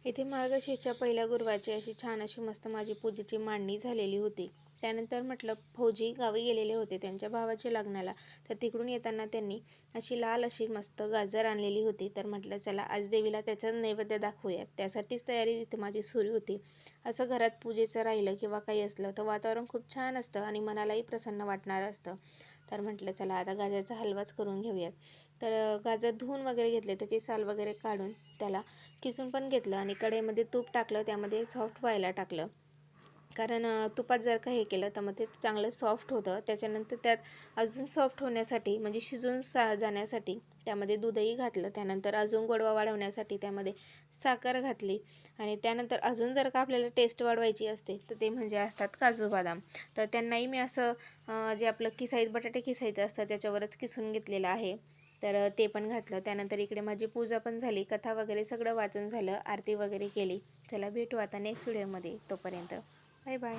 इथे मार्गशीर्षच्या पहिल्या गुरुवारची अशी छान अशी मस्त माझी पूजेची मांडणी झालेली होती. त्यानंतर म्हटलं फौजी गावी गेलेले होते त्यांच्या भावाच्या लग्नाला. तर तिकडून येताना त्यांनी अशी लाल अशी मस्त गाजर आणलेली होती. तर म्हटलं चला आज देवीला त्याचा नैवेद्य दाखवूयात. त्यासाठीच तयारी इथे माझी सुरू होती. असं घरात पूजेचं राहिलं किंवा काही असलं तर वातावरण खूप छान असतं आणि मनालाही प्रसन्न वाटणारं असतं. तर म्हटलं चला आता गाजरचा हलवाच करून घेऊयात. तर गाजर धुवून वगैरे घेतले, त्याची साल वगैरे काढून त्याला किसून पण घेतलं आणि कढईमध्ये तूप टाकलं, त्यामध्ये सॉफ्ट व्हायला टाकलं. कारण तुपात जर का हे केलं तर मग ते चांगलं सॉफ्ट होतं. त्याच्यानंतर त्यात अजून सॉफ्ट होण्यासाठी म्हणजे शिजून जाण्यासाठी त्यामध्ये दूधही घातलं. त्यानंतर अजून गोडवा वाढवण्यासाठी त्यामध्ये साखर घातली आणि त्यानंतर अजून जर का आपल्याला टेस्ट वाढवायची असते तर ते म्हणजे असतात काजू बदाम. तर त्यांनाही मी असं जे आपलं बटाटे किसायचं असतं त्याच्यावरच किसून घेतलेलं आहे. तर ते पण घातलं. त्यानंतर इकडे माझी पूजा पण झाली, कथा वगैरे सगळं वाचून झालं, आरती वगैरे केली. चला भेटू आता नेक्स्ट व्हिडिओमध्ये. तोपर्यंत बाय बाय.